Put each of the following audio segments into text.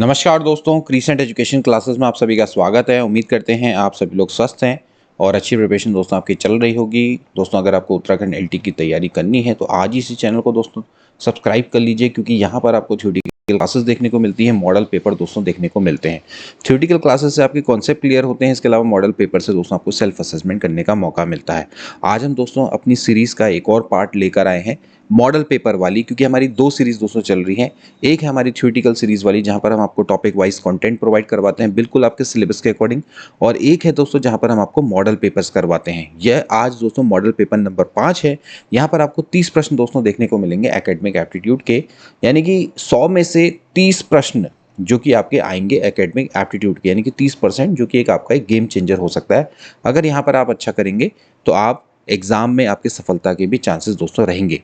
नमस्कार दोस्तों, crescent education classes में आप सभी का स्वागत है। उम्मीद करते हैं आप सभी लोग स्वस्थ हैं और अच्छी प्रिपरेशन दोस्तों आपकी चल रही होगी। दोस्तों अगर आपको उत्तराखंड एलटी की तैयारी करनी है तो आज ही इसी चैनल को दोस्तों सब्सक्राइब कर लीजिए, क्योंकि यहाँ पर आपको थ्योरेटिकल क्लासेस देखने को मिलती है, मॉडल पेपर दोस्तों देखने को मिलते हैं। थ्योरेटिकल क्लासेस से आपके कॉन्सेप्ट क्लियर होते हैं, इसके अलावा मॉडल पेपर से दोस्तों आपको सेल्फ असेसमेंट करने का मौका मिलता है। आज हम दोस्तों अपनी सीरीज़ का एक और पार्ट लेकर आए हैं, मॉडल पेपर वाली, क्योंकि हमारी दो सीरीज दोस्तों चल रही हैं। एक है हमारी थ्योरेटिकल सीरीज वाली, जहां पर हम आपको टॉपिक वाइज कंटेंट प्रोवाइड करवाते हैं बिल्कुल आपके सिलेबस के अकॉर्डिंग, और एक है दोस्तों जहां पर हम आपको मॉडल पेपर्स करवाते हैं। यह आज दोस्तों मॉडल पेपर नंबर 5 है। यहाँ पर आपको 30 प्रश्न दोस्तों देखने को मिलेंगे एकेडमिक एप्टीट्यूड के, यानी कि 100 में से 30 प्रश्न जो कि आपके आएंगे एकेडमिक एप्टीट्यूड के, यानी कि 30%, जो कि एक आपका एक गेम चेंजर हो सकता है। अगर यहाँ पर आप अच्छा करेंगे तो आप एग्जाम में आपकी सफलता के भी चांसेस दोस्तों रहेंगे।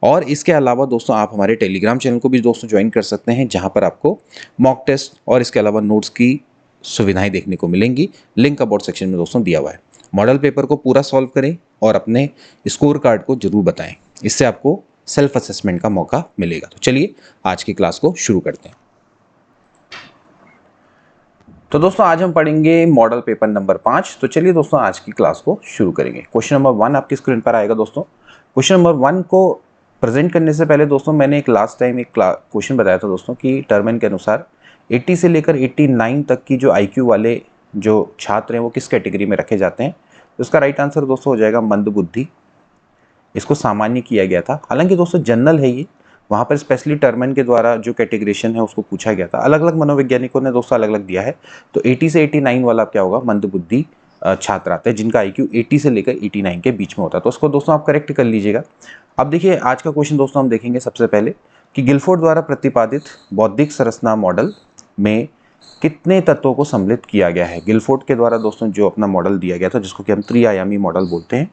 और इसके अलावा दोस्तों आप हमारे टेलीग्राम चैनल को भी दोस्तों ज्वाइन कर सकते हैं, जहां पर आपको मॉक टेस्ट और इसके अलावा नोट्स की सुविधाएं देखने को मिलेंगी। लिंक अबाउट सेक्शन में दोस्तों दिया हुआ है। मॉडल पेपर को पूरा सॉल्व करें और अपने स्कोर कार्ड को जरूर बताएं, इससे आपको सेल्फ असेसमेंट का मौका मिलेगा। तो चलिए आज की क्लास को शुरू करते हैं। तो दोस्तों आज हम पढ़ेंगे मॉडल पेपर नंबर 5। तो चलिए दोस्तों आज की क्लास को शुरू करेंगे। क्वेश्चन नंबर 1 आपकी स्क्रीन पर आएगा दोस्तों। क्वेश्चन नंबर 1 को प्रेजेंट करने से पहले दोस्तों मैंने एक लास्ट टाइम एक क्वेश्चन बताया था दोस्तों कि टर्मन के अनुसार 80 से लेकर 89 तक की जो आईक्यू वाले जो छात्र हैं वो किस कैटेगरी में रखे जाते हैं। तो इसका राइट आंसर दोस्तों हो जाएगा मंदबुद्धि। इसको सामान्य किया गया था, हालांकि दोस्तों जनरल है ये, वहाँ पर स्पेशली टर्मन के द्वारा जो कैटेगरीशन है उसको पूछा गया था। अलग अलग मनोवैज्ञानिकों ने दोस्तों अलग अलग दिया है। तो 80 से 89 वाला क्या होगा, मंदबुद्धि छात्र आते हैं जिनका आईक्यू 80 से लेकर 89 के बीच में होता है। तो उसको दोस्तों आप करेक्ट कर लीजिएगा। अब देखिए आज का क्वेश्चन दोस्तों हम देखेंगे सबसे पहले कि गिलफोर्ड द्वारा प्रतिपादित बौद्धिक संरचना मॉडल में कितने तत्वों को सम्मिलित किया गया है। गिलफोर्ड के द्वारा दोस्तों जो अपना मॉडल दिया गया था, जिसको कि हम त्रिआयामी मॉडल बोलते हैं,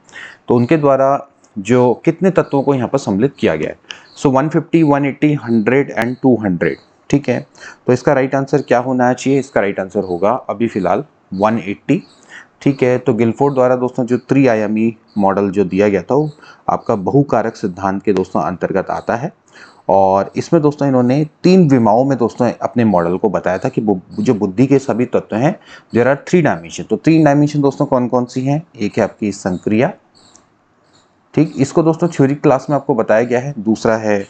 तो उनके द्वारा जो कितने तत्वों को यहाँ पर सम्मिलित किया गया है। सो 150, 180, 100 एंड 200, ठीक है। तो इसका राइट आंसर क्या होना चाहिए, इसका राइट आंसर होगा अभी फिलहाल 180, ठीक है। तो गिलफोर्ड द्वारा दोस्तों जो त्रिआयामी मॉडल जो दिया गया था वो आपका बहुकारक सिद्धांत के दोस्तों अंतर्गत आता है, और इसमें दोस्तों इन्होंने 3 विमाओं में दोस्तों अपने मॉडल को बताया था कि जो बुद्धि के सभी तत्व हैं देयर आर 3 डायमेंशन। तो 3 डायमेंशन दोस्तों कौन कौन सी हैं, एक है आपकी संक्रिया, ठीक, इसको दोस्तों थ्योरी क्लास में आपको बताया गया है। दूसरा है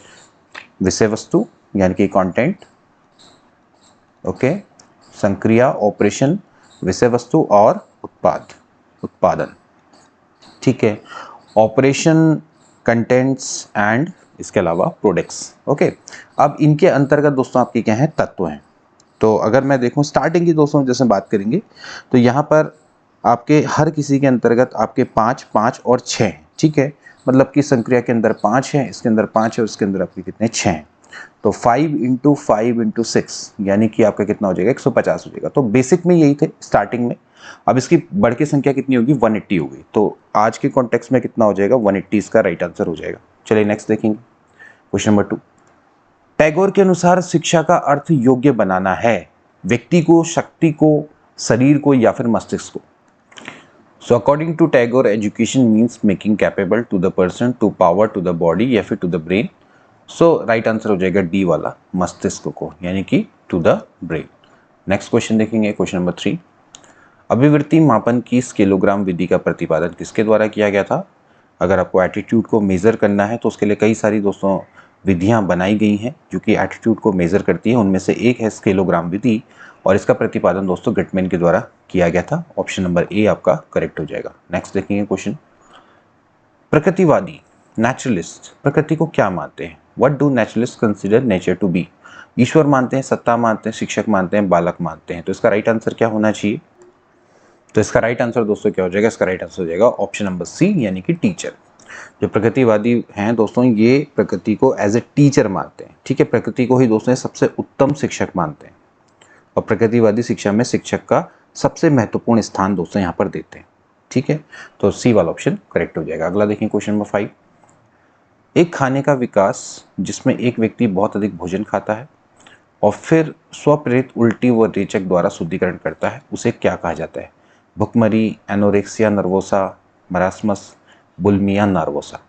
विषय वस्तु यानी कि कंटेंट, ओके, संक्रिया, ऑपरेशन, विषय वस्तु और उत्पादन, ठीक है। ऑपरेशन, कंटेंट्स एंड इसके अलावा प्रोडक्ट्स, ओके। अब इनके अंतर्गत दोस्तों आपके क्या हैं, तत्व हैं। तो अगर मैं देखूं स्टार्टिंग की दोस्तों जैसे बात करेंगे तो यहाँ पर आपके हर किसी के अंतर्गत आपके 5, 5 और 6 हैं, ठीक है। मतलब कि संक्रिया के अंदर 5 है, इसके अंदर 5 है और इसके अंदर आपके कितने 6 हैं। तो 5 × 5 × 6 यानी कि आपका कितना हो जाएगा, 150 हो जाएगा। तो बेसिक में यही थे स्टार्टिंग में। अब इसकी बढ़ के संख्या कितनी होगी, 180 होगी। तो आज के कॉन्टेक्स्ट में कितना हो जाएगा, 180 इसका राइट आंसर हो जाएगा। चलिए नेक्स्ट देखेंगे क्वेश्चन नंबर 2। टैगोर के अनुसार शिक्षा का अर्थ योग्य बनाना है व्यक्ति को, शक्ति को, शरीर को या फिर मस्तिष्क को। So according to Tagore, education means making capable to the person, to power to the body या फिर to the brain. So right answer हो जाएगा डी वाला, मस्तिष्क को, यानी कि to the brain. Next question देखेंगे क्वेश्चन नंबर 3। अभिवृत्ति मापन की स्केलोग्राम विधि का प्रतिपादन किसके द्वारा किया गया था। अगर आपको एटीट्यूड को मेजर करना है तो उसके लिए कई सारी दोस्तों विधियां बनाई गई हैं जो कि एटीट्यूड को मेजर करती है। उनमें से एक है स्केलोग्राम विधि, और इसका प्रतिपादन दोस्तों गटमैन के द्वारा किया गया था। ऑप्शन नंबर ए आपका करेक्ट हो जाएगा। नेक्स्ट देखेंगे क्वेश्चन। प्रकृतिवादी, नेचुरलिस्ट, प्रकृति को क्या मानते हैं। What do naturalist consider nature to be. ईश्वर मानते हैं, सत्ता मानते हैं, शिक्षक मानते हैं, बालक मानते हैं। तो इसका राइट आंसर क्या होना चाहिए। तो इसका राइट आंसर दोस्तों क्या हो जाएगा, इसका राइट आंसर हो जाएगा ऑप्शन नंबर सी, यानी कि टीचर। जो प्रकृतिवादी हैं दोस्तों ये प्रकृति को एज ए टीचर मानते हैं, ठीक है। प्रकृति को ही दोस्तों सबसे उत्तम शिक्षक मानते हैं, और प्रकृतिवादी शिक्षा में शिक्षक का सबसे महत्वपूर्ण स्थान दोस्तों यहाँ पर देते हैं, ठीक है। तो सी वाला ऑप्शन करेक्ट हो जाएगा। अगला देखें क्वेश्चन नंबर 5। एक खाने का विकास जिसमें एक व्यक्ति बहुत अधिक भोजन खाता है और फिर स्वप्रेरित उल्टी व रेचक द्वारा शुद्धिकरण करता है, उसे क्या कहा जाता है। भुखमरी, anorexia nervosa, marasmus, bulimia nervosa.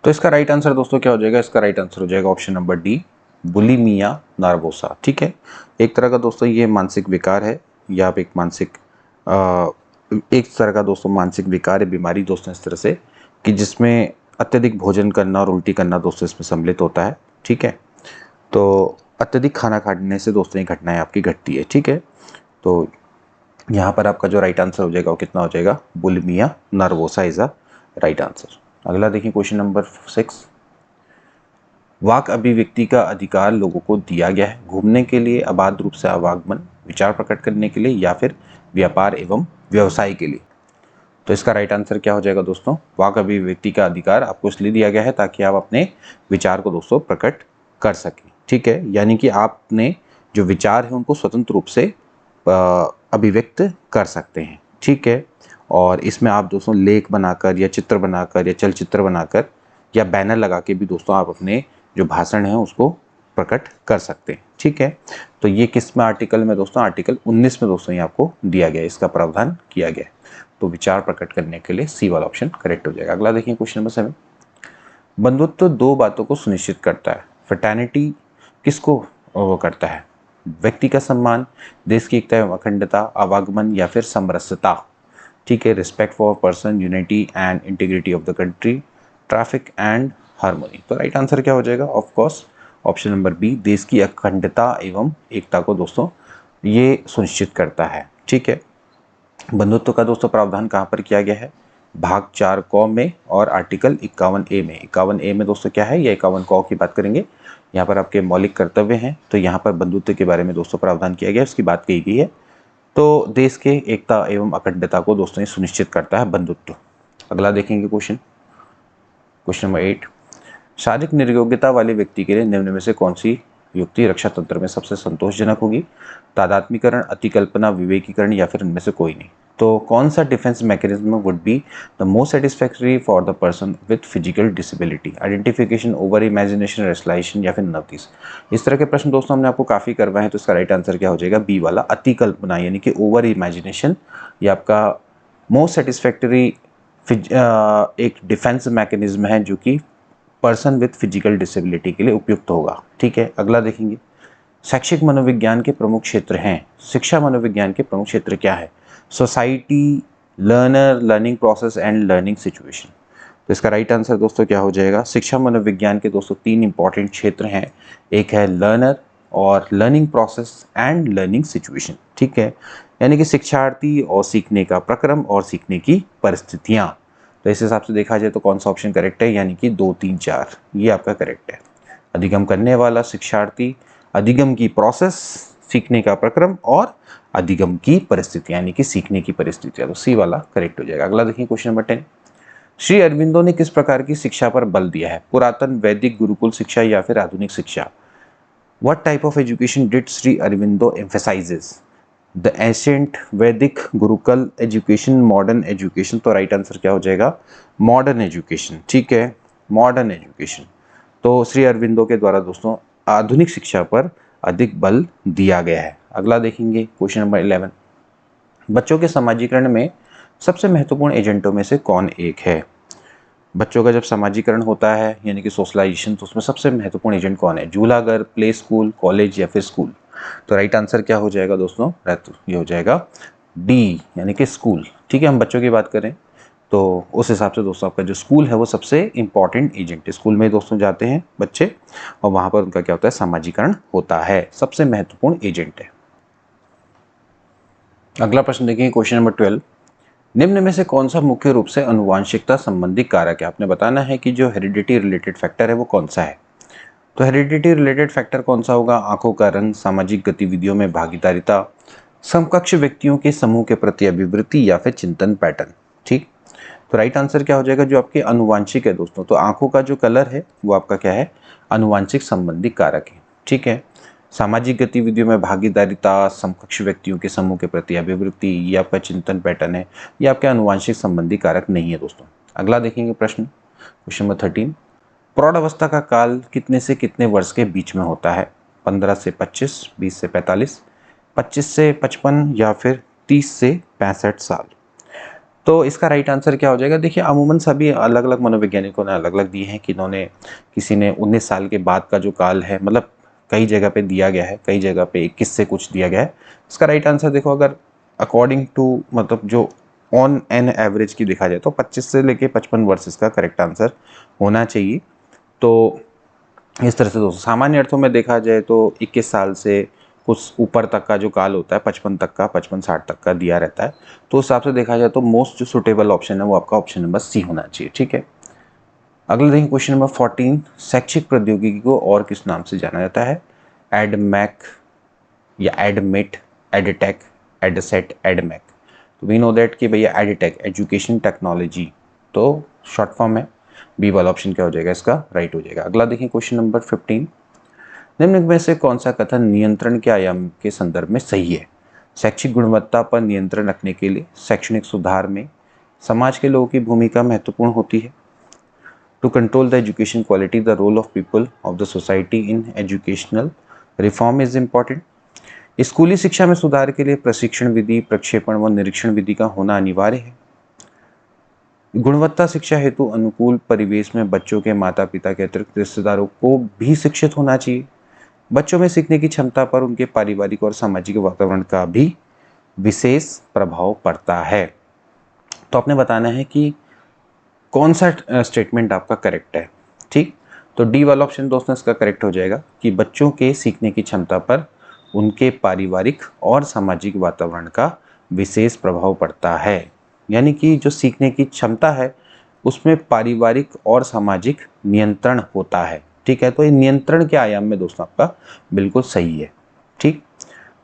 तो इसका राइट आंसर दोस्तों क्या हो जाएगा, इसका राइट आंसर हो जाएगा option number D, bulimia nervosa. ठीक है, एक तरह का दोस्तों ये मानसिक विकार है, या आप एक तरह का दोस्तों मानसिक विकार है, बीमारी दोस्तों इस तरह से कि जिसमें अत्यधिक भोजन करना और उल्टी करना दोस्तों इसमें सम्मिलित होता है। ठीक है, तो अत्यधिक खाना खाने से दोस्तों ये घटनाएं आपकी घटती है। ठीक है, तो यहाँ पर आपका जो राइट आंसर हो जाएगा वो कितना हो जाएगा, bulimia nervosa is a right answer. अगला देखिए क्वेश्चन नंबर 6, वाक अभिव्यक्ति का अधिकार लोगों को दिया गया है घूमने के लिए, अबाध रूप से आवागमन, विचार प्रकट करने के लिए, या फिर व्यापार एवं व्यवसाय के लिए। तो इसका राइट आंसर क्या हो जाएगा दोस्तों, वाक अभिव्यक्ति का अधिकार आपको इसलिए दिया गया है ताकि आप अपने विचार को दोस्तों प्रकट कर सकें। ठीक है, यानी कि आपने जो विचार है उनको स्वतंत्र रूप से अभिव्यक्त कर सकते हैं। ठीक है, और इसमें आप दोस्तों लेख बनाकर या चित्र बनाकर या चलचित्र बनाकर या बैनर लगा के भी दोस्तों आप अपने जो भाषण है उसको प्रकट कर सकते हैं। ठीक है, तो ये किस में आर्टिकल में दोस्तों, आर्टिकल 19 में दोस्तों ये आपको दिया गया है, इसका प्रावधान किया गया है। तो विचार प्रकट करने के लिए सी वाला ऑप्शन करेक्ट हो जाएगा। अगला देखिए क्वेश्चन नंबर 7, बंधुत्व दो बातों को सुनिश्चित करता है। फ्रेटर्निटी किसको वो करता है, व्यक्ति का सम्मान, देश की एकता एवं अखंडता, आवागमन, या फिर समरसता। ठीक है, respect for person, unity and integrity of the country, traffic and harmony. तो राइट आंसर क्या हो जाएगा, of course option number B, देश की अखंडता एवं एकता को दोस्तों ये सुनिश्चित करता है। ठीक है, बंधुत्व का दोस्तों प्रावधान कहाँ पर किया गया है, भाग 4 क में और आर्टिकल 51A में। 51A में दोस्तों क्या है, या 51 क की बात करेंगे, यहाँ पर आपके मौलिक कर्तव्य हैं, तो यहाँ पर बंधुत्व के बारे में दोस्तों प्रावधान किया गया है, उसकी बात कही गई है। तो देश के एकता एवं अखंडता को दोस्तों ये सुनिश्चित करता है बंधुत्व। अगला देखेंगे क्वेश्चन नंबर 8, शारीरिक निर्योग्यता वाले व्यक्ति के लिए निम्न में से कौन सी युक्ति रक्षा तंत्र में सबसे संतोषजनक होगी, तादात्मीकरण, अतिकल्पना, विवेकीकरण, या फिर इनमें से कोई नहीं। तो कौन सा defence mechanism would be the most satisfactory for the person with physical disability, identification, over imagination, rationalisation, या फिर नवतीस। इस तरह के प्रश्न दोस्तों हमने आपको काफ़ी करवाए हैं, तो इसका राइट आंसर क्या हो जाएगा, बी वाला, अतिकल्पना, यानी कि ओवर इमेजिनेशन। ये आपका मोस्ट सेटिस्फैक्टरी एक डिफेंस मैकेनिज्म है जो कि पर्सन विथ फिजिकल डिसेबिलिटी के लिए उपयुक्त होगा। ठीक है, अगला देखेंगे, शैक्षिक मनोविज्ञान के प्रमुख क्षेत्र हैं, शिक्षा मनोविज्ञान के प्रमुख क्षेत्र क्या है, society, learner, learning process and learning situation. तो इसका राइट आंसर दोस्तों क्या हो जाएगा, शिक्षा मनोविज्ञान के दोस्तों 3 इंपॉर्टेंट क्षेत्र हैं, एक है लर्नर और learning process and learning situation. ठीक है, यानी कि शिक्षार्थी और सीखने का प्रक्रम और सीखने की परिस्थितियाँ। तो इस हिसाब से देखा जाए तो कौन सा ऑप्शन करेक्ट है, यानी कि 2, 3, 4 ये आपका करेक्ट है। अधिगम करने वाला शिक्षार्थी, अधिगम की प्रोसेस, सीखने का प्रक्रम, और अधिगम की परिस्थिति यानी कि सीखने की परिस्थितियां। तो सी वाला करेक्ट हो जाएगा। अगला देखिए क्वेश्चन नंबर 10, श्री अरविंदो ने किस प्रकार की शिक्षा पर बल दिया है, पुरातन, वैदिक, गुरुकुल शिक्षा, या फिर आधुनिक शिक्षा। What type of education did Sri Aurobindo emphasizes? The ancient, Vedic, Gurukul education, modern education। तो राइट आंसर क्या हो जाएगा, मॉडर्न एजुकेशन। ठीक है, मॉडर्न एजुकेशन। तो श्री अरविंदो के द्वारा दोस्तों आधुनिक शिक्षा पर अधिक बल दिया गया है। अगला देखेंगे क्वेश्चन नंबर 11, बच्चों के समाजीकरण में सबसे महत्वपूर्ण एजेंटों में से कौन एक है। बच्चों का जब समाजीकरण होता है यानी कि सोशलाइजेशन, तो उसमें सबसे महत्वपूर्ण एजेंट कौन है, झूलाघर, प्ले स्कूल, कॉलेज, या फिर स्कूल। तो राइट आंसर क्या हो जाएगा दोस्तों, ये हो जाएगा डी, यानी कि स्कूल। ठीक है, हम बच्चों की बात करें तो उस हिसाब से दोस्तों आपका जो स्कूल है वो सबसे इंपॉर्टेंट एजेंट है। स्कूल में दोस्तों जाते हैं बच्चे और वहाँ पर उनका क्या होता है, समाजीकरण होता है, सबसे महत्वपूर्ण एजेंट है। अगला प्रश्न देखिए क्वेश्चन नंबर 12, निम्न में से कौन सा मुख्य रूप से अनुवांशिकता संबंधी कारक है। आपने बताना है कि जो हेरिडिटी रिलेटेड फैक्टर है वो कौन सा है। तो हेरिडिटी रिलेटेड फैक्टर कौन सा होगा, आंखों का रंग, सामाजिक गतिविधियों में भागीदारिता, समकक्ष व्यक्तियों के समूह के प्रति अभिवृत्ति, या फिर चिंतन पैटर्न। ठीक, तो राइट आंसर क्या हो जाएगा, जो आपके अनुवांशिक है दोस्तों, तो आंखों का जो कलर है वो आपका क्या है, अनुवांशिक संबंधी कारक है। ठीक है, सामाजिक गतिविधियों में भागीदारिता, समकक्ष व्यक्तियों के समूह के प्रति अभिवृत्ति, ये आपका चिंतन पैटर्न है, ये आपके अनुवांशिक संबंधी कारक नहीं है दोस्तों। अगला देखेंगे प्रश्न क्वेश्चन नंबर 13, प्रौढ़ अवस्था का काल कितने से कितने वर्ष के बीच में होता है, 15 से 25, 20 से 45, 25 से 55, या फिर 30 से 65 साल। तो इसका राइट आंसर क्या हो जाएगा, देखिए अमूमन सभी अलग अलग मनोवैज्ञानिकों ने अलग अलग दिए हैं कि किसी ने 19 साल के बाद का जो काल है, मतलब कई जगह पे दिया गया है, कई जगह पे 21 से कुछ दिया गया है। इसका राइट आंसर देखो, अगर अकॉर्डिंग टू मतलब जो ऑन एन एवरेज की देखा जाए तो 25 से लेके 55 वर्ष इसका करेक्ट आंसर होना चाहिए। तो इस तरह से दोस्तों सामान्य अर्थों में देखा जाए तो 21 साल से कुछ ऊपर तक का जो काल होता है 55 तक का, 55-60 तक का दिया रहता है। तो उस हिसाब से देखा जाए तो मोस्ट जो सुटेबल ऑप्शन है वो आपका ऑप्शन नंबर सी होना चाहिए। ठीक है, अगला देखिए क्वेश्चन नंबर 14, शैक्षिक प्रौद्योगिकी को और किस नाम से जाना जाता है? एडमैक या एडमिट, एडटेक, एडसेट, एडमैक। तो वी नो दैट कि भैया एडटेक एजुकेशन टेक्नोलॉजी तो शॉर्ट फॉर्म है। बी वाला ऑप्शन क्या हो जाएगा इसका? राइट हो जाएगा। अगला देखिए क्वेश्चन नंबर 15, निम्न में से कौन सा कथन नियंत्रण के आयाम के संदर्भ में सही है? शैक्षिक गुणवत्ता पर नियंत्रण रखने के लिए शैक्षणिक सुधार में समाज के लोगों की भूमिका महत्वपूर्ण होती है। To control the education quality the role of people of the society in educational reform is important. स्कूली शिक्षा में सुधार के लिए प्रशिक्षण विधि, प्रक्षेपण व निरीक्षण विधि का होना अनिवार्य है। गुणवत्ता शिक्षा हेतु अनुकूल परिवेश में बच्चों के माता पिता के अतिरिक्त रिश्तेदारों को भी शिक्षित होना चाहिए। बच्चों में सीखने की क्षमता पर उनके पारिवारिक और सामाजिक वातावरण का भी विशेष प्रभाव पड़ता है। तो आपने बताना है कि कौन सा स्टेटमेंट आपका करेक्ट है। ठीक, तो डी वाला ऑप्शन दोस्तों इसका करेक्ट हो जाएगा कि बच्चों के सीखने की क्षमता पर उनके पारिवारिक और सामाजिक वातावरण का विशेष प्रभाव पड़ता है। यानी कि जो सीखने की क्षमता है उसमें पारिवारिक और सामाजिक नियंत्रण होता है। ठीक है, तो ये नियंत्रण के आयाम में दोस्तों आपका बिल्कुल सही है। ठीक,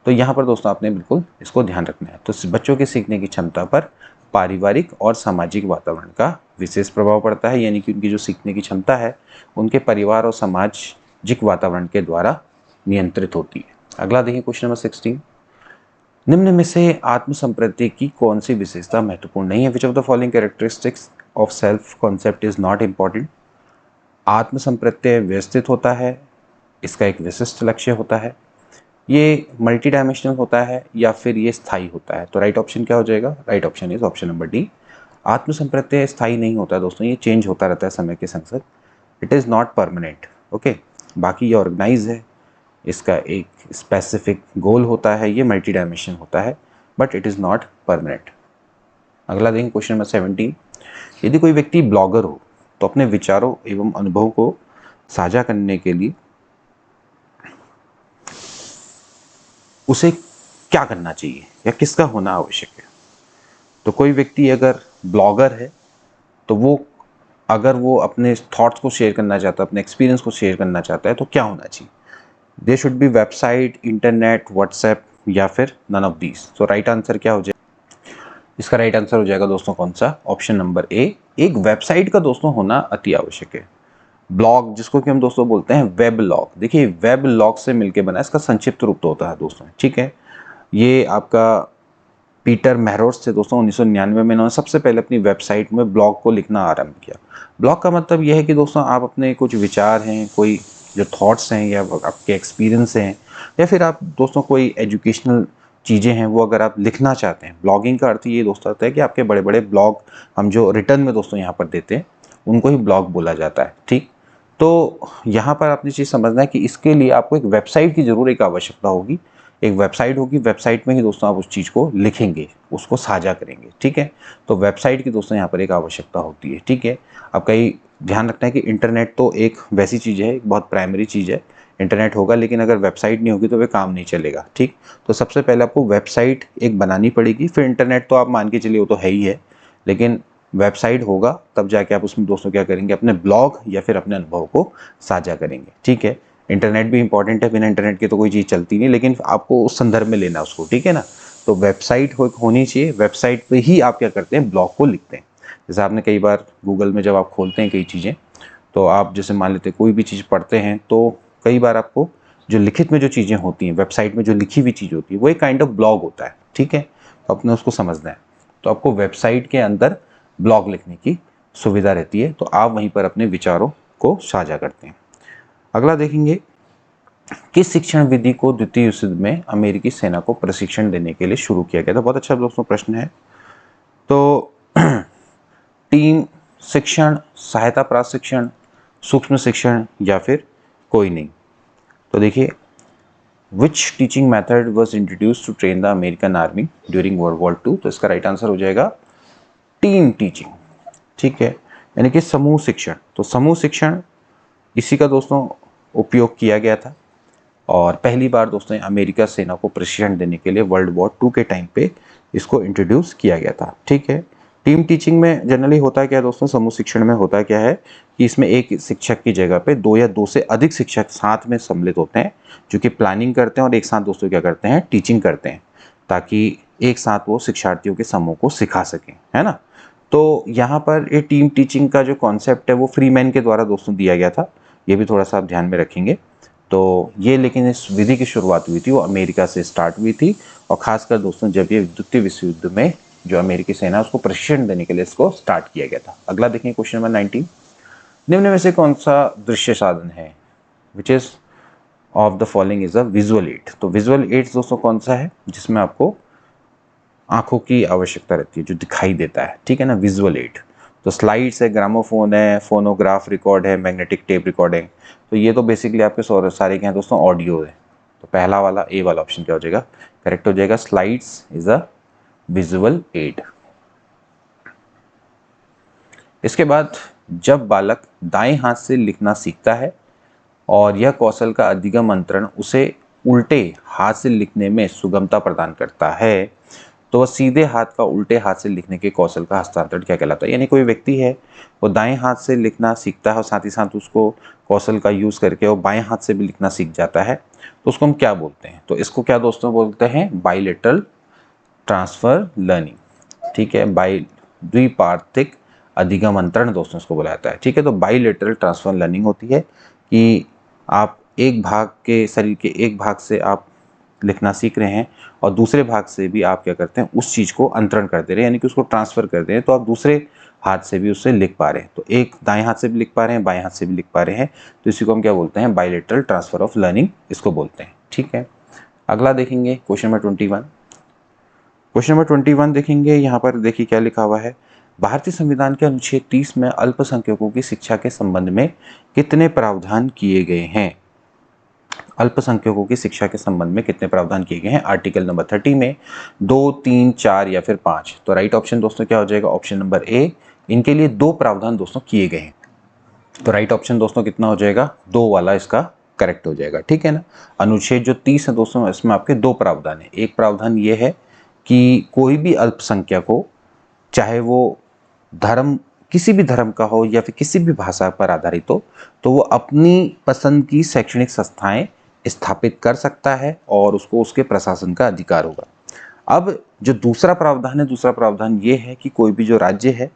तो यहाँ पर दोस्तों आपने बिल्कुल इसको ध्यान रखना है। तो बच्चों के सीखने की क्षमता पर पारिवारिक और सामाजिक वातावरण का विशेष प्रभाव पड़ता है, यानी कि उनकी जो सीखने की क्षमता है उनके परिवार और सामाजिक वातावरण के द्वारा नियंत्रित होती है। अगला देखिए क्वेश्चन नंबर 16, निम्न में से आत्मसंप्रत्यय की कौन सी विशेषता महत्वपूर्ण नहीं है? Which of the following characteristics of self concept is not important. आत्मसंप्रत्यय व्यवस्थित होता है, इसका एक विशिष्ट लक्ष्य होता है, ये मल्टी डायमेंशनल होता है, या फिर ये स्थायी होता है। तो राइट ऑप्शन क्या हो जाएगा? Right option is option number D. आत्मसंप्रत्यय स्थायी नहीं होता दोस्तों, ये चेंज होता रहता है समय के संग संग। It is not permanent. Okay, बाकी ये ऑर्गेनाइज है, इसका एक स्पेसिफिक गोल होता है, ये मल्टी डायमेंशनल होता है, but it is not permanent. अगला देखें क्वेश्चन नंबर 17, यदि कोई व्यक्ति ब्लॉगर हो तो अपने विचारों एवं अनुभव को साझा करने के लिए उसे क्या करना चाहिए या किसका होना आवश्यक है? तो कोई व्यक्ति अगर ब्लॉगर है तो अगर वो अपने थॉट्स को शेयर करना चाहता है, अपने एक्सपीरियंस को शेयर करना चाहता है, तो क्या होना चाहिए? There should be website, internet, WhatsApp, या फिर नन ऑफ दीज। तो राइट आंसर क्या हो जाएगा? इसका राइट आंसर हो जाएगा दोस्तों कौन सा? ऑप्शन नंबर ए, एक वेबसाइट का दोस्तों होना अति आवश्यक है। ब्लॉग जिसको कि हम दोस्तों बोलते हैं वेब लॉग, देखिए वेब लॉग से मिलकर बना, इसका संक्षिप्त रूप तो होता है दोस्तों। ठीक है, ये आपका पीटर मेहरोट्स थे दोस्तों, 1999 में इन्होंने सबसे पहले अपनी वेबसाइट में ब्लॉग को लिखना आरंभ किया। ब्लॉग का मतलब यह है कि दोस्तों आप अपने कुछ विचार हैं, कोई जो थॉट्स हैं या आपके एक्सपीरियंस हैं, या फिर आप दोस्तों कोई एजुकेशनल चीज़ें हैं वो अगर आप लिखना चाहते हैं। ब्लॉगिंग का अर्थ ये दोस्तों होता है कि आपके बड़े बड़े ब्लॉग हम जो रिटर्न में दोस्तों यहाँ पर देते हैं उनको ही ब्लॉग बोला जाता है। ठीक, तो यहाँ पर आपने चीज़ समझना है कि इसके लिए आपको एक वेबसाइट की जरूर एक आवश्यकता होगी। एक वेबसाइट होगी, वेबसाइट में ही दोस्तों आप उस चीज़ को लिखेंगे, उसको साझा करेंगे। ठीक है, तो वेबसाइट की दोस्तों यहाँ पर एक आवश्यकता होती है। ठीक है, अब कहीं ध्यान रखना है कि इंटरनेट तो एक वैसी चीज़ है, एक बहुत प्राइमरी चीज़ है। इंटरनेट होगा लेकिन अगर वेबसाइट नहीं होगी तो वे काम नहीं चलेगा। ठीक, तो सबसे पहले आपको वेबसाइट एक बनानी पड़ेगी, फिर इंटरनेट तो आप मान के चलिए वो तो है ही है, लेकिन वेबसाइट होगा तब जाके आप उसमें दोस्तों क्या करेंगे? अपने ब्लॉग या फिर अपने अनुभव को साझा करेंगे। ठीक है, इंटरनेट भी इंपॉर्टेंट है, बिना इंटरनेट के तो कोई चीज़ चलती नहीं, लेकिन आपको उस संदर्भ में लेना उसको। ठीक है ना, तो वेबसाइट होनी चाहिए, वेबसाइट पे ही आप क्या करते हैं? ब्लॉग को लिखते हैं। जैसे आपने कई बार गूगल में जब आप खोलते हैं कई चीज़ें, तो आप जैसे मान लेते हैं कोई भी चीज़ पढ़ते हैं तो कई बार आपको जो लिखित में जो चीज़ें होती हैं, वेबसाइट में जो लिखी हुई चीज़ होती है, वो एक काइंड ऑफ ब्लॉग होता है। ठीक है, तो अपने उसको समझना है। तो आपको वेबसाइट के अंदर ब्लॉग लिखने की सुविधा रहती है, तो आप वहीं पर अपने विचारों को साझा करते हैं। अगला देखेंगे, किस शिक्षण विधि को द्वितीय विश्व युद्ध में अमेरिकी सेना को प्रशिक्षण देने के लिए शुरू किया गया था? बहुत अच्छा दोस्तों प्रश्न है। तो टीम शिक्षण, सहायता प्राप्त शिक्षण, सूक्ष्म शिक्षण, या फिर कोई नहीं। तो देखिए, which teaching method was introduce to train the American army during world war 2। तो इसका राइट आंसर हो जाएगा टीम टीचिंग। ठीक है, यानी कि समूह शिक्षण। तो समूह शिक्षण इसी का दोस्तों उपयोग किया गया था और पहली बार दोस्तों अमेरिका सेना को प्रशिक्षण देने के लिए वर्ल्ड वॉर 2 के टाइम पे इसको इंट्रोड्यूस किया गया था। ठीक है, टीम टीचिंग में जनरली होता क्या है दोस्तों, समूह शिक्षण में होता क्या है कि इसमें एक शिक्षक की जगह पे 2 या 2 से अधिक शिक्षक साथ में सम्मिलित होते हैं, जो कि प्लानिंग करते हैं और एक साथ दोस्तों क्या करते हैं, टीचिंग करते हैं, ताकि एक साथ वो शिक्षार्थियों के समूह को सिखा सकें, है ना। तो यहाँ पर ये टीम टीचिंग का जो कॉन्सेप्ट है वो फ्रीमैन के द्वारा दोस्तों दिया गया था, ये भी थोड़ा सा आप ध्यान में रखेंगे। तो ये लेकिन इस विधि की शुरुआत हुई थी वो अमेरिका से स्टार्ट हुई थी, और खासकर दोस्तों जब ये द्वितीय विश्व युद्ध में जो अमेरिकी सेना उसको प्रशिक्षण देने के लिए इसको स्टार्ट किया गया था। अगला देखें क्वेश्चन नंबर 19, निम्न में से कौन सा दृश्य साधन है, which is of the following is a visual add. तो विजुअल एड दोस्तों कौन सा है जिसमें आपको आंखों की आवश्यकता रहती है, जो दिखाई देता है, ठीक है ना, विजुअल एड। तो स्लाइड्स है, ग्रामोफोन है, फोनोग्राफ रिकॉर्ड है, मैग्नेटिक टेप रिकॉर्डिंग। तो ये तो बेसिकली आपके सारे क्या हैं दोस्तों, ऑडियो है। तो पहला वाला ए वाला ऑप्शन क्या हो जाएगा, करेक्ट हो जाएगा, slides is a visual add. इसके बाद जब बालक दाएं हाथ से लिखना सीखता है और यह कौशल का अधिगम मंत्रण उसे उल्टे हाथ से लिखने में सुगमता प्रदान करता है, तो वह सीधे हाथ का उल्टे हाथ से लिखने के कौशल का हस्तांतरण क्या कहलाता है। यानी कोई व्यक्ति है वो दाएं हाथ से लिखना सीखता है और साथ ही साथ उसको कौशल का यूज़ करके वो बाएं हाथ से भी लिखना सीख जाता है, तो उसको हम क्या बोलते हैं, तो इसको क्या दोस्तों बोलते हैं, बाइलेटरल ट्रांसफर लर्निंग। ठीक है, द्विपार्थिक अधिगम अंतरण दोस्तों इसको बोला जाता है। ठीक है, तो बाइलेटरल ट्रांसफर लर्निंग होती है कि आप एक भाग के शरीर के एक भाग से आप लिखना सीख रहे हैं और दूसरे भाग से भी आप क्या करते हैं, उस चीज़ को अंतरण कर दे रहे हैं, यानी कि उसको ट्रांसफर कर दे रहे हैं, तो आप दूसरे हाथ से भी उससे लिख पा रहे हैं। तो एक दाएं हाथ से भी लिख पा रहे हैं, बाएं हाथ से भी लिख पा रहे हैं, तो इसी को हम क्या बोलते हैं, बाइलेटरल ट्रांसफर ऑफ लर्निंग इसको बोलते हैं। ठीक है, अगला देखेंगे क्वेश्चन नंबर 21। क्वेश्चन नंबर 21 देखेंगे, यहाँ पर देखिए क्या लिखा हुआ है, भारतीय संविधान के अनुच्छेद 30 में अल्पसंख्यकों की शिक्षा के संबंध में कितने प्रावधान किए गए हैं। अल्पसंख्यकों की शिक्षा के संबंध में कितने प्रावधान किए गए हैं आर्टिकल नंबर 30 में, 2, 3, 4 या फिर 5। तो राइट ऑप्शन दोस्तों क्या हो जाएगा, ऑप्शन नंबर ए, इनके लिए 2 प्रावधान दोस्तों किए गए हैं। तो राइट ऑप्शन दोस्तों कितना हो जाएगा, 2 वाला इसका करेक्ट हो जाएगा। ठीक है ना, अनुच्छेद जो 30 है दोस्तों इसमें आपके 2 प्रावधान है। एक प्रावधान ये है कि कोई भी अल्पसंख्यक हो, चाहे वो धर्म किसी भी धर्म का हो या फिर किसी भी भाषा पर आधारित हो, तो वो अपनी पसंद की शैक्षणिक संस्थाएं स्थापित कर सकता है और उसको उसके प्रशासन का अधिकार होगा। अब जो दूसरा प्रावधान है, दूसरा प्रावधान ये है कि कोई भी जो राज्य है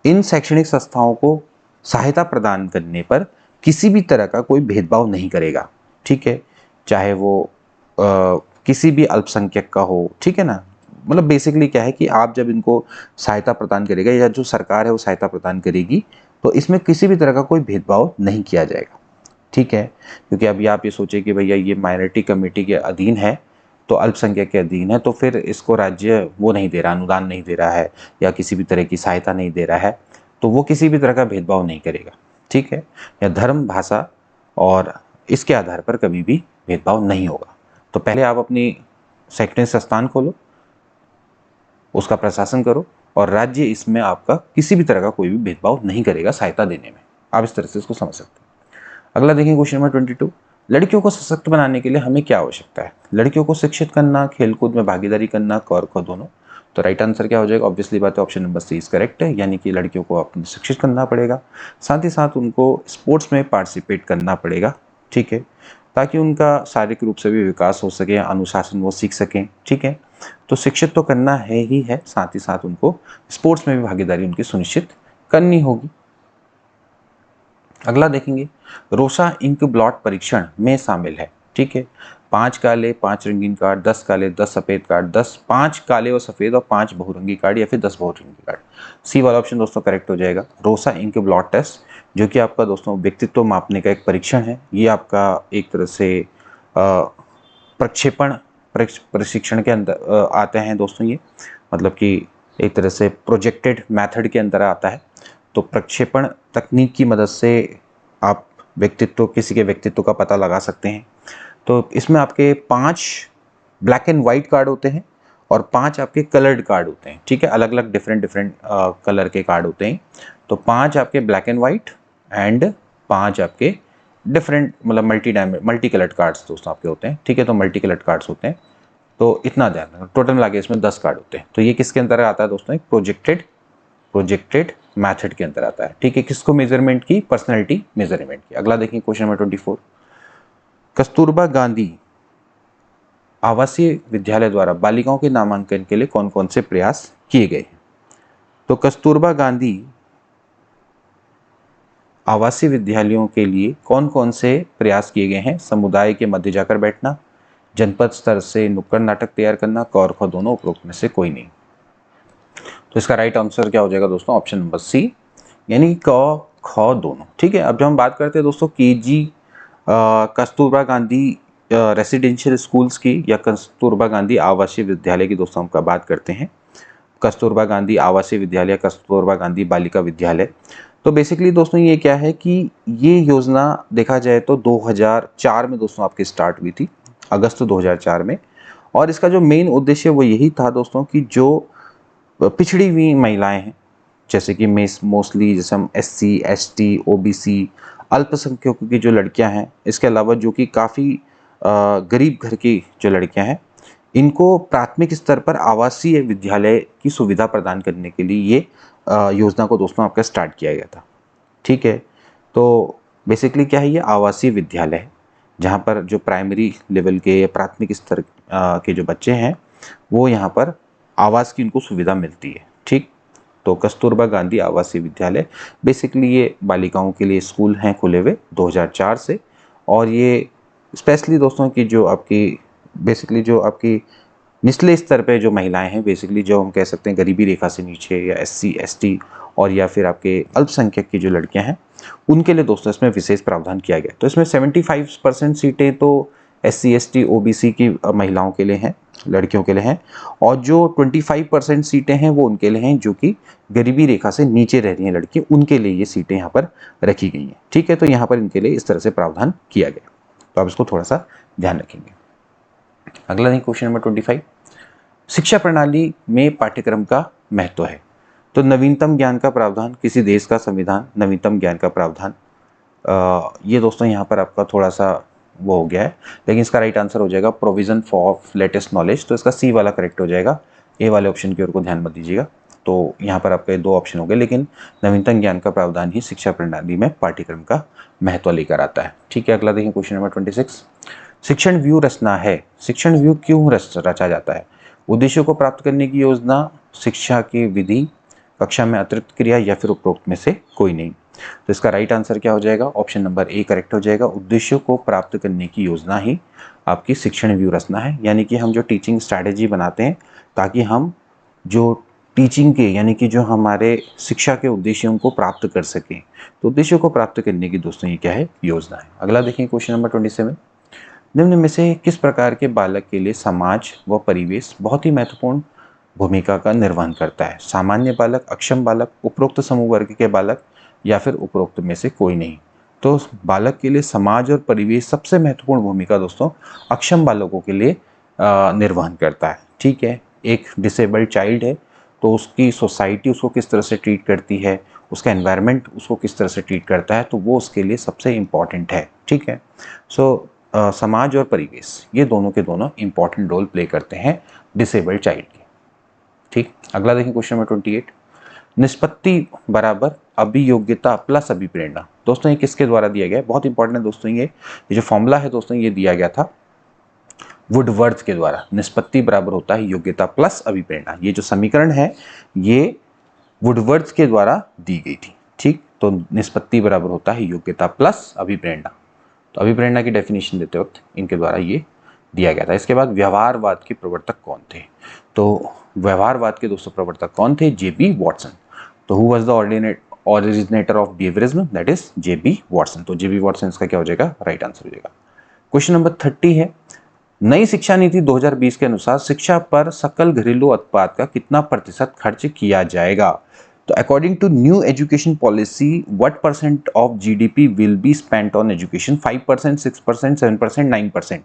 इन शैक्षणिक संस्थाओं को सहायता प्रदान करने पर किसी भी तरह का कोई भेदभाव नहीं करेगा। ठीक है, चाहे वो किसी भी अल्पसंख्यक का हो, ठीक है ना, मतलब बेसिकली क्या है कि आप जब इनको सहायता प्रदान करेगा या जो सरकार है वो सहायता प्रदान करेगी, तो इसमें किसी भी तरह का कोई भेदभाव नहीं किया जाएगा। ठीक है, क्योंकि अभी आप ये सोचिए कि भैया ये माइनॉरिटी कमेटी के अधीन है, तो अल्पसंख्यक के अधीन है, तो फिर इसको राज्य वो नहीं दे रहा, अनुदान नहीं दे रहा है या किसी भी तरह की सहायता नहीं दे रहा है, तो वो किसी भी तरह का भेदभाव नहीं करेगा। ठीक है, या धर्म, भाषा और इसके आधार पर कभी भी भेदभाव नहीं होगा। तो पहले आप अपनी शैक्षणिक संस्थान खोलो, उसका प्रशासन करो, और राज्य इसमें आपका किसी भी तरह का कोई भी भेदभाव नहीं करेगा सहायता देने में। आप इस तरह से इसको समझ सकते हैं। अगला देखिए क्वेश्चन नंबर 22, लड़कियों को सशक्त बनाने के लिए हमें क्या आवश्यकता है। लड़कियों को शिक्षित करना, खेलकूद में भागीदारी करना, कौर को दोनों। तो राइट आंसर क्या हो जाएगा, ऑब्वियसली बात है option number C is correct है, यानी कि लड़कियों को अपने शिक्षित करना पड़ेगा, साथ ही साथ उनको स्पोर्ट्स में पार्टिसिपेट करना पड़ेगा। ठीक है, ताकि उनका शारीरिक रूप से भी विकास हो सके, अनुशासन वो सीख सकें। ठीक है, तो शिक्षित तो करना है ही है, साथ ही साथ उनको स्पोर्ट्स में भी भागीदारी उनकी सुनिश्चित करनी होगी। अगला देखेंगे, रोसा इंक ब्लॉट परीक्षण में शामिल है। ठीक है, 5 काले, 5 रंगीन कार्ड, 10 काले, 10 सफेद कार्ड, 5 काले और सफेद और 5 बहुरंगी कार्ड या फिर 10 बहुरंगी कार्ड। सी वाला ऑप्शन दोस्तों करेक्ट हो जाएगा, रोसा इंक ब्लॉट टेस्ट, जो कि आपका दोस्तों व्यक्तित्व मापने का एक परीक्षण है। ये आपका एक तरह से प्रक्षेपण प्रशिक्षण के अंदर आते हैं दोस्तों, ये मतलब कि एक तरह से प्रोजेक्टेड मेथड के अंदर आता है। तो प्रक्षेपण तकनीक की मदद से आप किसी के व्यक्तित्व का पता लगा सकते हैं। तो इसमें आपके 5 ब्लैक एंड वाइट कार्ड होते हैं और 5 आपके कलर्ड कार्ड होते हैं, ठीक है, अलग अलग डिफरेंट कलर के कार्ड होते हैं। तो 5 आपके ब्लैक एंड वाइट एंड 5 आपके डिफरेंट मतलब मल्टी कलर्ड कार्ड्स दोस्तों आपके होते हैं, ठीक है। तो मल्टी कलर्ड कार्ड्स होते हैं, तो इतना ध्यान रखना। टोटल मिला के इसमें 10 कार्ड होते हैं। तो ये किसके अंदर आता है दोस्तों, एक प्रोजेक्टेड मेथड के अंदर आता है, ठीक है। किसको मेजरमेंट की, पर्सनैलिटी मेजरमेंट की। अगला देखिए क्वेश्चन नंबर 24, कस्तूरबा गांधी आवासीय विद्यालय द्वारा बालिकाओं के नामांकन के लिए कौन कौन से प्रयास किए गए हैं। तो कस्तूरबा गांधी आवासीय विद्यालयों के लिए कौन कौन से प्रयास किए गए हैं। समुदाय के मध्य जाकर बैठना, जनपद स्तर से नुक्कड़ नाटक तैयार करना, क और ख दोनों, उपरोक्त में से कोई नहीं। तो इसका राइट आंसर क्या हो जाएगा दोस्तों, ऑप्शन नंबर सी, यानी क ख दोनों, ठीक है। अब जब हम बात करते हैं दोस्तों KG Kasturba Gandhi residential schools की या कस्तूरबा गांधी आवासीय विद्यालय की दोस्तों हम बात करते हैं, कस्तूरबा गांधी आवासीय विद्यालय, कस्तूरबा गांधी बालिका विद्यालय। तो बेसिकली दोस्तों ये क्या है कि ये योजना देखा जाए तो 2004 में दोस्तों आपकी स्टार्ट हुई थी, अगस्त 2004 में। और इसका जो मेन उद्देश्य वो यही था दोस्तों कि जो पिछड़ी हुई महिलाएं हैं, जैसे कि मोस्टली जैसे हम SC ST OBC अल्पसंख्यकों की जो लड़कियां हैं, इसके अलावा जो कि काफ़ी गरीब घर की जो लड़कियां हैं, इनको प्राथमिक स्तर पर आवासीय विद्यालय की सुविधा प्रदान करने के लिए ये योजना को दोस्तों आपका स्टार्ट किया गया था, ठीक है। तो बेसिकली क्या है, ये आवासीय विद्यालय है जहाँ पर जो प्राइमरी लेवल के प्राथमिक स्तर के जो बच्चे हैं वो यहाँ पर आवास की उनको सुविधा मिलती है, ठीक। तो कस्तूरबा गांधी आवासीय विद्यालय बेसिकली ये बालिकाओं के लिए स्कूल हैं खुले हुए 2004 से। और ये स्पेशली दोस्तों की जो आपकी बेसिकली जो आपकी निचले स्तर पे जो महिलाएं हैं, बेसिकली जो हम कह सकते हैं गरीबी रेखा से नीचे या SC ST और या फिर आपके अल्पसंख्यक की जो लड़कियां हैं, उनके लिए दोस्तों इसमें विशेष प्रावधान किया गया। तो इसमें 75% सीटें तो SC ST OBC की महिलाओं के लिए हैं, लड़कियों के लिए हैं, और जो 25% सीटें हैं वो उनके लिए हैं जो कि गरीबी रेखा से नीचे रह रही हैं लड़की, उनके लिए ये सीटें यहाँ पर रखी गई हैं, ठीक है। तो यहाँ पर इनके लिए इस तरह से प्रावधान किया गया, तो आप इसको थोड़ा सा ध्यान रखेंगे। अगला नहीं, क्वेश्चन नंबर 25, शिक्षा प्रणाली में पाठ्यक्रम का महत्व है। तो नवीनतम ज्ञान का प्रावधान, किसी देश का संविधान, नवीनतम ज्ञान का प्रावधान, ये दोस्तों यहाँ पर आपका थोड़ा सा वो हो गया है, लेकिन इसका राइट आंसर हो जाएगा प्रोविजन फॉर लेटेस्ट नॉलेज। तो इसका सी वाला करेक्ट हो जाएगा, ए वाले ऑप्शन की ओर को ध्यान मत दीजिएगा। तो यहाँ पर आपके 2 ऑप्शन हो गए, लेकिन नवीनतम ज्ञान का प्रावधान ही शिक्षा प्रणाली में पाठ्यक्रम का महत्व लेकर आता है, ठीक है। अगला देखिए क्वेश्चन नंबर 26, शिक्षण व्यू रचना है। शिक्षण व्यू क्यों रचा जाता है। उद्देश्यों को प्राप्त करने की योजना, शिक्षा की विधि, कक्षा में अतिरिक्त क्रिया या फिर उपरोक्त में से कोई नहीं। तो इसका राइट आंसर क्या हो जाएगा, ऑप्शन नंबर ए करेक्ट हो जाएगा। उद्देश्यों को प्राप्त करने की योजना ही आपकी शिक्षण व्यू रचना है, यानी कि हम जो टीचिंग स्ट्रैटेजी बनाते हैं ताकि हम जो टीचिंग के यानी कि जो हमारे शिक्षा के उद्देश्यों को प्राप्त कर सकें। तो उद्देश्यों को प्राप्त करने की दोस्तों ये क्या है, योजना है। अगला देखें क्वेश्चन नंबर 27, निम्न में से किस प्रकार के बालक के लिए समाज व परिवेश बहुत ही महत्वपूर्ण भूमिका का निर्वहन करता है। सामान्य बालक, अक्षम बालक, उपरोक्त समूह वर्ग के बालक या फिर उपरोक्त में से कोई नहीं। तो बालक के लिए समाज और परिवेश सबसे महत्वपूर्ण भूमिका दोस्तों अक्षम बालकों के लिए निर्वहन करता है, ठीक है। एक डिसेबल्ड चाइल्ड है तो उसकी सोसाइटी उसको किस तरह से ट्रीट करती है, उसका एनवायरनमेंट उसको किस तरह से ट्रीट करता है, तो वो उसके लिए सबसे इम्पॉर्टेंट है, ठीक है। सो समाज और परिवेश ये दोनों के दोनों इंपॉर्टेंट रोल प्ले करते हैं डिसेबल्ड चाइल्ड के, ठीक। अगला देखें क्वेश्चन नंबर 28, निष्पत्ति बराबर अभियोग्यता प्लस अभिप्रेरणा। दोस्तों ये किसके द्वारा दिया गया है, बहुत इंपॉर्टेंट है दोस्तों। ये जो फॉर्मूला है दोस्तों ये दिया गया था वुडवर्थ के द्वारा। निष्पत्ति बराबर होता है योग्यता प्लस अभिप्रेरणा। ये जो समीकरण है ये वुडवर्थ के द्वारा दी गई थी, ठीक। तो निष्पत्ति बराबर होता है योग्यता प्लस अभिप्रेरणा। तो अभिप्रेरणा की डेफिनेशन देते वक्त इनके द्वारा ये दिया गया था। इसके बाद व्यवहारवाद के प्रवर्तक कौन थे। तो व्यवहारवाद के दोस्तों प्रवर्तक कौन थे, J.B. वॉटसन। तो who was the originator of behaviourism, that is J.B. Watson. तो J.B. वॉटसन इसका क्या हो जाएगा, राइट आंसर हो जाएगा। क्वेश्चन नंबर 30 है, नई शिक्षा नीति 2020 के अनुसार शिक्षा पर सकल घरेलू उत्पाद का कितना प्रतिशत खर्च किया जाएगा। तो according to new education policy what percent of GDP will be spent on education, 5%, 6%, 7%, 9%।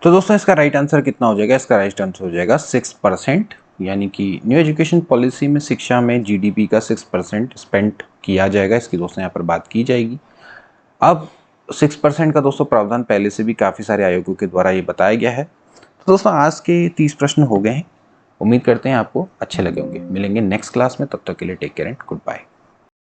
तो दोस्तों इसका राइट आंसर कितना हो जाएगा? इसका राइट आंसर हो जाएगा 6%, यानी कि न्यू एजुकेशन पॉलिसी में शिक्षा में जीडीपी का 6% स्पेंड किया जाएगा, इसकी दोस्तों यहाँ पर बात की जाएगी। अब 6% का दोस्तों प्रावधान पहले से भी काफ़ी सारे आयोगों के द्वारा ये बताया गया है। तो दोस्तों आज के 30 प्रश्न हो गए हैं, उम्मीद करते हैं आपको अच्छे लगे होंगे। मिलेंगे नेक्स्ट क्लास में, तब तक के लिए take care and good bye.